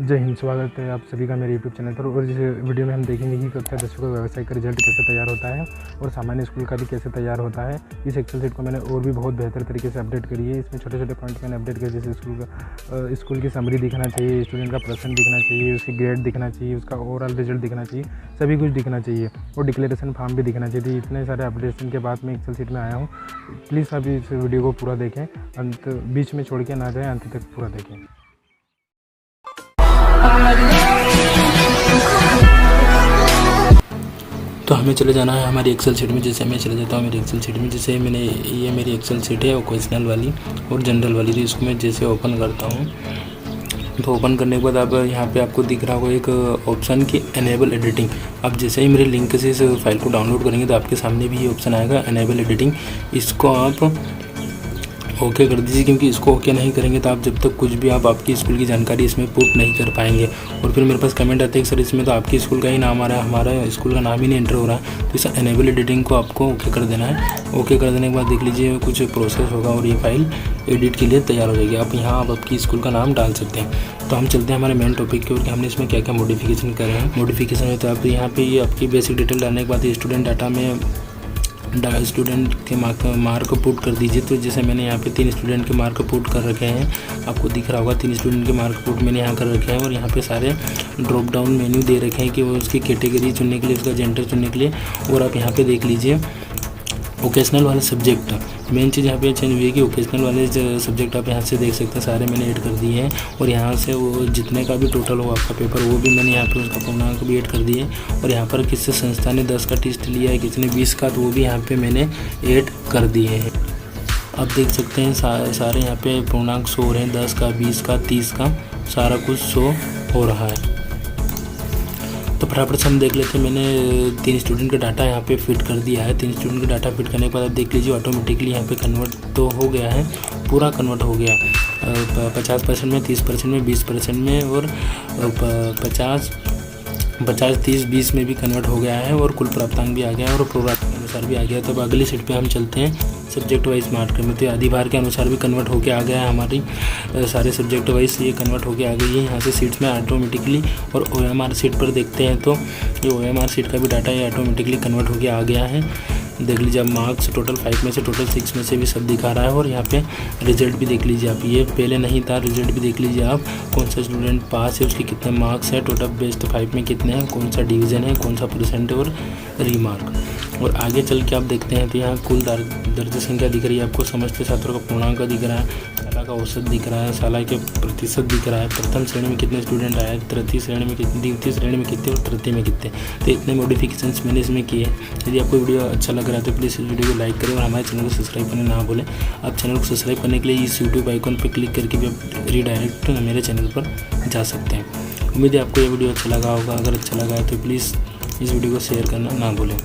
जय हिंद। स्वागत है आप सभी का मेरे यूट्यूब चैनल पर। और इस वीडियो में हम देखेंगे कि कक्षा 10 का व्यवसाय का रिजल्ट कैसे तैयार होता है और सामान्य स्कूल का भी कैसे तैयार होता है। इस एक्सेल शीट को मैंने और भी बहुत बेहतर तरीके से अपडेट करी है। इसमें छोटे छोटे पॉइंट मैंने अपडेट किया, जैसे स्कूल की समरी दिखना चाहिए, स्टूडेंट का प्रश्न दिखना चाहिए, उसकी ग्रेड दिखना चाहिए, उसका ओवरऑल रिजल्ट दिखना चाहिए, सभी कुछ दिखना चाहिए और डिक्लेरेशन फॉर्म भी दिखना चाहिए। इतने सारे अपडेशन के बाद मैं एक्सेल शीट में आया हूँ। प्लीज़ आप इस वीडियो को पूरा देखें, अंत बीच में छोड़ के ना जाएँ, अंत तक पूरा देखें। तो हमें चले जाना है हमारी एक्सेल शीट में। जैसे मैं चले जाता हूँ मेरी एक्सेल शीट में। जैसे ये मेरी एक्सेल शीट है वोकेशनल वाली और जनरल वाली। तो इसको मैं जैसे ओपन करता हूँ तो ओपन करने के बाद अब यहाँ पे आपको दिख रहा होगा एक ऑप्शन की एनेबल एडिटिंग। अब जैसे ही मेरे लिंक से इस फाइल को डाउनलोड करेंगे तो आपके सामने भी ये ऑप्शन आएगा एनेबल एडिटिंग। इसको आप ओके कर दीजिए, क्योंकि इसको ओके नहीं करेंगे तो आप जब तक कुछ भी आप आपकी स्कूल की जानकारी इसमें पुट नहीं कर पाएंगे। और फिर मेरे पास कमेंट आते हैं कि सर इसमें तो आपकी स्कूल का ही नाम आ रहा है, हमारा स्कूल का नाम ही नहीं एंटर हो रहा है। तो इस एनेबल एडिटिंग को आपको ओके कर देना है। ओके कर देने के बाद देख लीजिए कुछ प्रोसेस होगा और ये फाइल एडिट के लिए तैयार हो जाएगी। आप यहाँ आप आपकी स्कूल का नाम डाल सकते हैं। तो हम चलते हैं हमारे मेन टॉपिक की ओर कि हमने इसमें क्या क्या मॉडिफिकेशन करे हैं। मॉडिफिकेशन है तो आप यहाँ पे ये आपकी बेसिक डिटेल डालने के बाद स्टूडेंट डाटा में स्टूडेंट के मार्क पुट कर दीजिए। तो जैसे मैंने यहाँ पे 3 स्टूडेंट के मार्क पुट कर रखे हैं, आपको दिख रहा होगा 3 स्टूडेंट के मार्क पुट मैंने यहाँ कर रखे हैं। और यहाँ पे सारे ड्रॉप डाउन मेन्यू दे रखे हैं कि वो उसकी कैटेगरी चुनने के लिए, उसका जेंडर चुनने के लिए। और आप यहाँ पे देख लीजिए वोकेशनल वाले सब्जेक्ट, मेन चीज़ यहाँ पे चेंज हुई है कि वोकेशनल वाले सब्जेक्ट आप यहाँ से देख सकते हैं, सारे मैंने ऐड कर दिए हैं। और यहाँ से वो जितने का भी टोटल हो आपका पेपर वो भी मैंने यहाँ पे उसका पूर्णांक भी ऐड कर दिए। और यहाँ पर किसी संस्था ने 10 का टेस्ट लिया है, किसी ने 20 का, तो वो भी यहाँ पे मैंने ऐड कर दिए हैं। आप देख सकते हैं सारे यहाँ पे पूर्णांक शो हो रहे हैं, 10 का, 20 का, 30 का, सारा कुछ शो हो रहा है। तो फटाफट से हम देख लेते हैं। मैंने 3 स्टूडेंट का डाटा यहाँ पे फिट कर दिया है। 3 स्टूडेंट का डाटा फिट करने के बाद आप देख लीजिए ऑटोमेटिकली यहाँ पे कन्वर्ट तो हो गया है, पूरा कन्वर्ट हो गया 50% में, 30% में, 20% में और 50, 30, 20 में भी कन्वर्ट हो गया है। और कुल प्राप्तांक भी आ गया है और प्रोग्राम के अनुसार भी आ गया। तो अब अगली सीट पे हम चलते हैं सब्जेक्ट वाइज मार्क में। तो आधी भार के अनुसार भी कन्वर्ट होके आ गया है हमारी सारे सब्जेक्ट वाइज ये कन्वर्ट होके आ गई है यहाँ से सीट्स में ऑटोमेटिकली। और OMR शीट पर देखते हैं तो ये OMR शीट का भी डाटा ये ऑटोमेटिकली कन्वर्ट होके आ गया है। देख लीजिए अब मार्क्स टोटल 5 में से टोटल 6 में से भी सब दिखा रहा है। और यहाँ पे रिजल्ट भी देख लीजिए आप, ये पहले नहीं था, रिजल्ट भी देख लीजिए आप, कौन सा स्टूडेंट पास है, उसके कितने मार्क्स है, टोटल बेस्ट 5 में कितने हैं, कौन सा डिवीज़न है, कौन सा परसेंट है और रीमार्क। और आगे चल के आप देखते हैं तो यहाँ कुल दर्ज संख्या दिख रही है आपको, समस्त छात्रों का पूर्णांक दिख रहा है, शाला का औसत दिख रहा है, शाला के प्रतिशत दिख रहा है, प्रथम श्रेणी में कितने स्टूडेंट आए, तृतीय श्रेणी में कितने, द्वितीय श्रेणी में कितने और तृतीय में कितने। तो इतने मॉडिफिकेशंस मैंने इसमें किए हैं। यदि आपको वीडियो अच्छा लग रहा है तो प्लीज़ इस वीडियो को लाइक करें और हमारे चैनल को सब्सक्राइब करना ना भूलें। आप चैनल को सब्सक्राइब करने के लिए इस यूट्यूब आइकन पर क्लिक करके भी आप रीडायरेक्ट मेरे चैनल पर जा सकते हैं। उम्मीद है आपको ये वीडियो अच्छा लगा होगा। अगर अच्छा लगा है तो प्लीज़ इस वीडियो को शेयर करना ना भूलें।